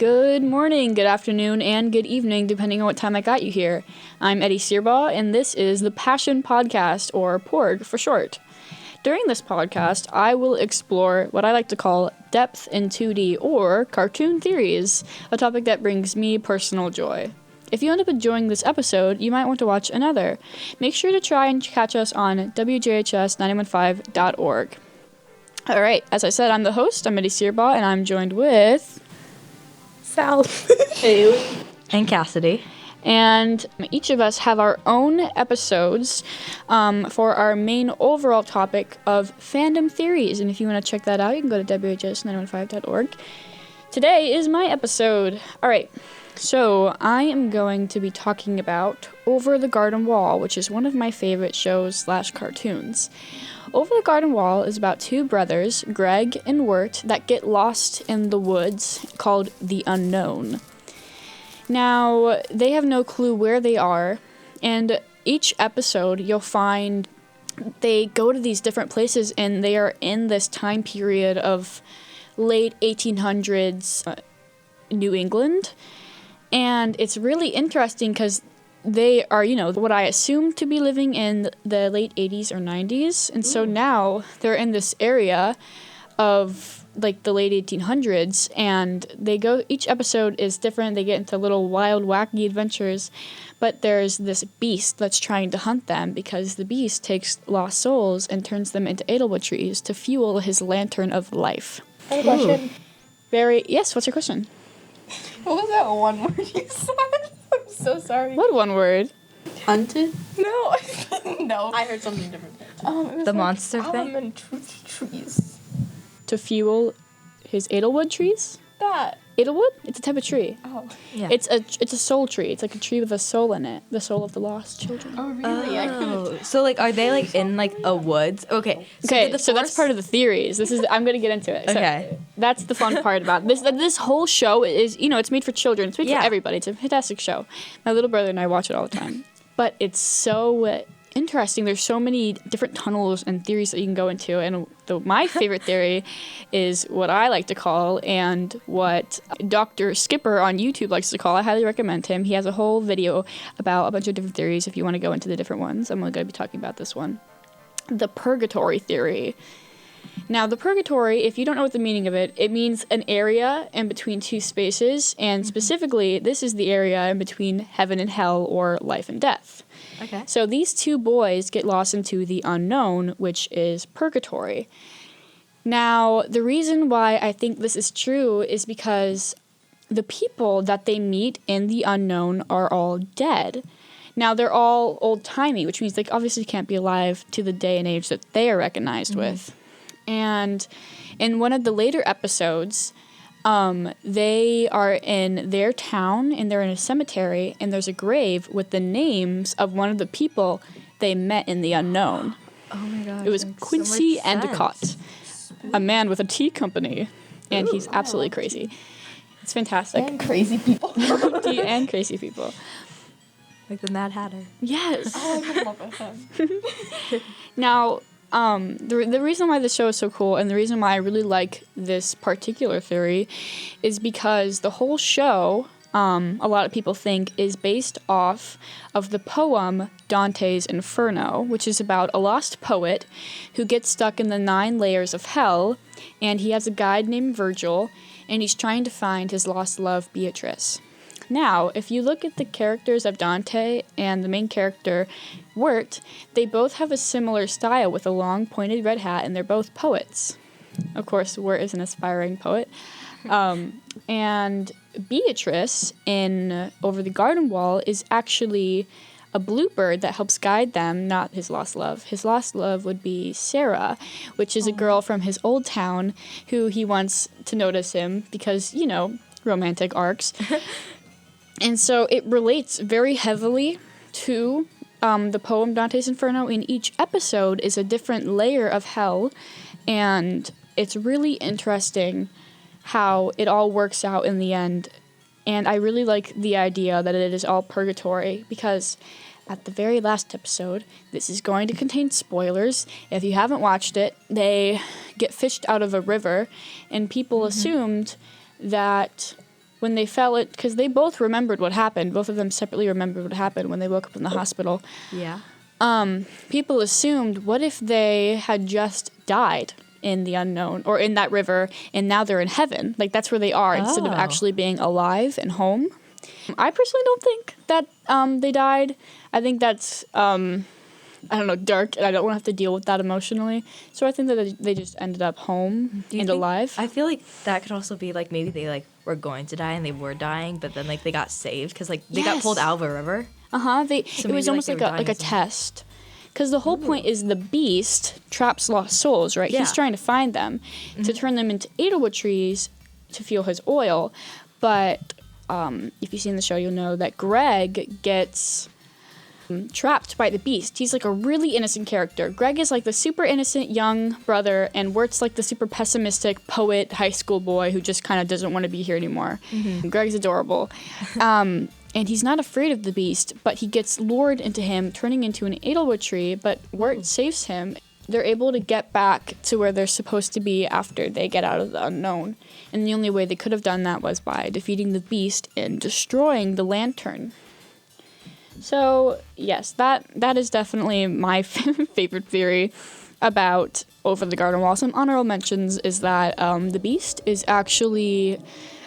Good morning, good afternoon, and good evening, depending on what time I got you here. I'm Eddie Searbaugh, and this is the Passion Podcast, or PORG for short. During this podcast, I will explore what I like to call depth in 2D, or cartoon theories, a topic that brings me personal joy. If you end up enjoying this episode, you might want to watch another. Make sure to try and catch us on wjhs915.org. All right, as I said, I'm the host. I'm Eddie Searbaugh, and I'm joined with Sal, Haley, and Cassidy. And each of us have our own episodes for our main overall topic of fandom theories. And if you want to check that out, you can go to whs915.org. Today is my episode. All right, so I am going to be talking about Over the Garden Wall, which is one of my favorite shows / cartoons. Over the Garden Wall is about two brothers, Greg and Wirt, that get lost in the woods called the Unknown. Now, they have no clue where they are, and each episode you'll find they go to these different places, and they are in this time period of late 1800s New England. And it's really interesting because they are, what I assume to be living in the late 80s or 90s. And so now they're in this area of like the late 1800s, and they go, each episode is different. They get into little wild, wacky adventures, but there's this beast that's trying to hunt them because the beast takes lost souls and turns them into edelwood trees to fuel his lantern of life. I have a question. Yes, what's your question? What was that one word you said? I'm so sorry. What one word? Hunted? No. No. I heard something different. It was The like monster thing? almond trees. To fuel his edelwood trees? That. Edelwood? It's a type of tree. Oh. Yeah. It's a soul tree. It's like a tree with a soul in it. The soul of the lost children. Oh, really? I couldn't. So, are they, in, a woods? Okay. So that's part of the theories. I'm going to get into it. So Okay. that's the fun part about this. This whole show is, it's made for children. It's made for Yeah. everybody. It's a fantastic show. My little brother and I watch it all the time. But it's so interesting. There's so many different tunnels and theories that you can go into. And my favorite theory is what I like to call, and what Dr. Skipper on YouTube likes to call. I highly recommend him. He has a whole video about a bunch of different theories if you want to go into the different ones. I'm only going to be talking about this one. The Purgatory Theory. Now, the Purgatory, if you don't know what the meaning of it, it means an area in between two spaces, and specifically, this is the area in between heaven and hell, or life and death. Okay. So these two boys get lost into the unknown, which is purgatory. Now, the reason why I think this is true is because the people that they meet in the unknown are all dead. Now, they're all old-timey, which means they obviously can't be alive to the day and age that they are recognized with. And in one of the later episodes, they are in their town, and they're in a cemetery, and there's a grave with the names of one of the people they met in the unknown. Oh my gosh. It was Quincy Endicott, a man with a tea company, and he's absolutely crazy. It's fantastic. And crazy people. And crazy people. Like the Mad Hatter. Yes. Oh, I love him. Now, the reason why this show is so cool, and the reason why I really like this particular theory, is because the whole show, a lot of people think, is based off of the poem Dante's Inferno, which is about a lost poet who gets stuck in the 9 layers of hell, and he has a guide named Virgil, and he's trying to find his lost love, Beatrice. Now, if you look at the characters of Dante and the main character, Wirt, they both have a similar style with a long pointed red hat, and they're both poets. Of course, Wirt is an aspiring poet. And Beatrice in Over the Garden Wall is actually a bluebird that helps guide them, not his lost love. His lost love would be Sarah, which is a girl from his old town who he wants to notice him because, romantic arcs. And so it relates very heavily to the poem Dante's Inferno. In each episode is a different layer of hell, and it's really interesting how it all works out in the end. And I really like the idea that it is all purgatory, because at the very last episode, this is going to contain spoilers. If you haven't watched it, they get fished out of a river, and people assumed that when they fell it, because they both remembered what happened. Both of them separately remembered what happened when they woke up in the hospital. Yeah. People assumed, what if they had just died in the unknown or in that river, and now they're in heaven? Like, that's where they are instead of actually being alive and home. I personally don't think that they died. I think that's, I don't know, dark, and I don't want to have to deal with that emotionally. So I think that they just ended up home and alive. I feel like that could also be like maybe they like were going to die and they were dying, but then like they got saved because like they got pulled out of a river. It was almost like a test. Because the whole point is the beast traps lost souls, right? Yeah. He's trying to find them to turn them into Edelwood trees to fuel his oil. But if you've seen the show, you'll know that Greg gets trapped by the beast. He's like a really innocent character. Greg is like the super innocent young brother, and Wirt's like the super pessimistic poet high school boy who just kind of doesn't want to be here anymore. Greg's adorable. And he's not afraid of the beast, but he gets lured into him, turning into an Edelwood tree, but Wirt saves him. They're able to get back to where they're supposed to be after they get out of the unknown. And the only way they could have done that was by defeating the beast and destroying the lantern. So, yes, that is definitely my favorite theory about Over the Garden Wall. Some honorable mentions is that the beast is actually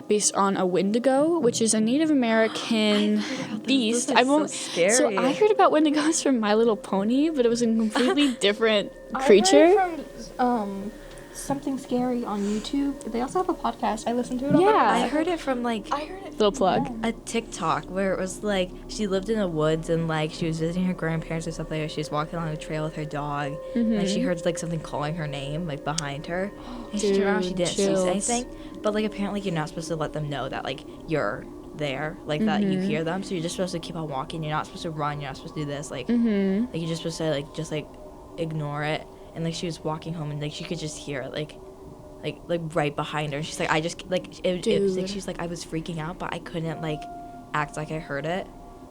based on a Wendigo, which is a Native American beast. So scary. So I heard about Wendigos from My Little Pony, but it was a completely different creature. I heard it from Something Scary on YouTube. They also have a podcast. I listened to it. Yeah. I heard it from like Little plug. a TikTok where it was like she lived in the woods and like she was visiting her grandparents or something, or she was walking along a trail with her dog and she heard like something calling her name like behind her, and she turned around, she didn't see anything, but like apparently you're not supposed to let them know that like you're there, like that you hear them, so you're just supposed to keep on walking. You're not supposed to run, you're not supposed to do this, like you're just supposed to like just like ignore it. And like she was walking home and like she could just hear it like right behind her. And she's like, I just like it was like she's like, I was freaking out, but I couldn't like act like I heard it,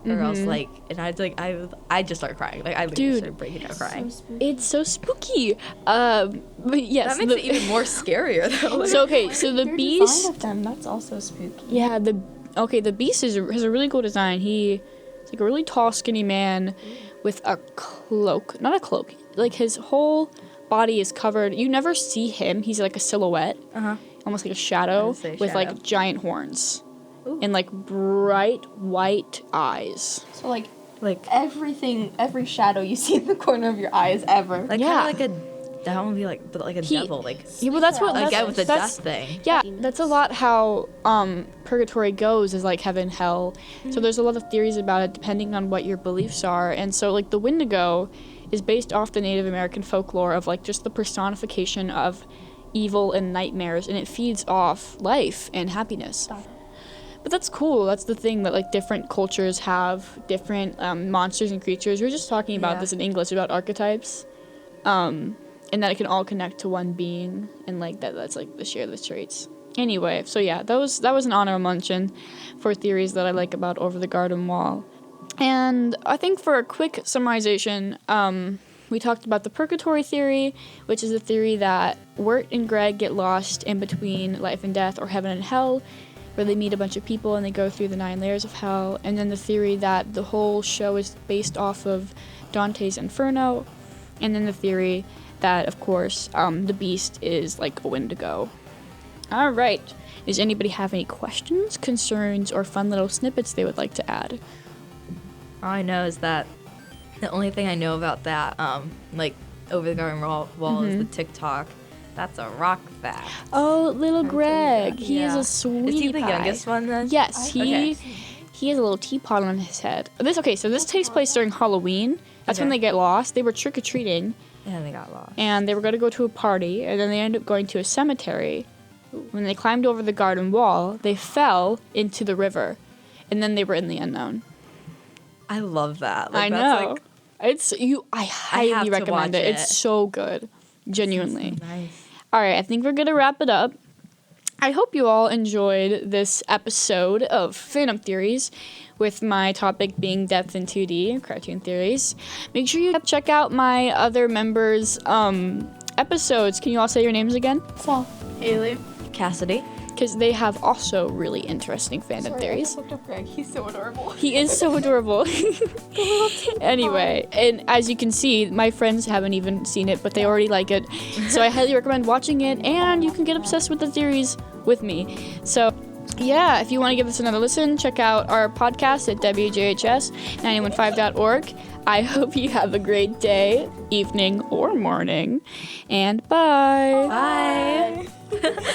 or else like, and I just started crying. Like I literally started breaking out crying. It's so spooky. But yes, That makes it even more scarier though. Like, so the Your beast. design of them, that's also spooky. Yeah, the beast has a really cool design. He's like a really tall, skinny man with a cloak. Not a cloak. Like his whole body is covered. You never see him. He's like a silhouette, almost like a shadow with like giant horns and like bright white eyes. So like everything, every shadow you see in the corner of your eyes ever. like Yeah. kind of like that would be like, but like a devil, like Yeah, well, that's what a guy that's, with the that's, dust thing. Yeah, that's a lot how purgatory goes, is like heaven, hell. So there's a lot of theories about it depending on what your beliefs are. And so like the Wendigo is based off the Native American folklore of like just the personification of evil and nightmares, and it feeds off life and happiness. But that's cool. That's the thing, that like different cultures have different monsters and creatures. We were just talking about this in English about archetypes. And that it can all connect to one being, and like that's like the share the traits. Anyway, so yeah, that was an honorable mention for theories that I like about Over the Garden Wall. And I think for a quick summarization, we talked about the Purgatory Theory, which is a theory that Wirt and Greg get lost in between life and death, or heaven and hell, where they meet a bunch of people and they go through the 9 layers of hell. And then the theory that the whole show is based off of Dante's Inferno. And then the theory that, of course, the beast is like a Wendigo. All right. Does anybody have any questions, concerns, or fun little snippets they would like to add? All I know is that the only thing I know about that, like Over the Garden Wall is the TikTok. That's a rock fact. Oh, little Greg. He is a sweetie Is he the pie. youngest one then? Yes, he has a little teapot on his head. This takes place during Halloween. That's when they get lost. They were trick-or-treating. And they got lost. And they were going to go to a party, and then they ended up going to a cemetery. When they climbed over the garden wall, they fell into the river, and then they were in the unknown. I love that. Like, I that's know. Like, I highly recommend it. It's so good. Genuinely. Nice. All right, I think we're going to wrap it up. I hope you all enjoyed this episode of Fandom Theories, with my topic being depth in 2D, cartoon theories. Make sure you check out my other members' episodes. Can you all say your names again? So, Haley, Cassidy. because they have also really interesting fandom Sorry, I theories. just looked up Greg. He's so adorable. He is so adorable. Anyway, and as you can see, my friends haven't even seen it, but they already like it. So I highly recommend watching it, and you can get obsessed with the theories with me. So yeah, if you want to give us another listen, check out our podcast at wjhs915.org. I hope you have a great day, evening, or morning. And bye. Bye.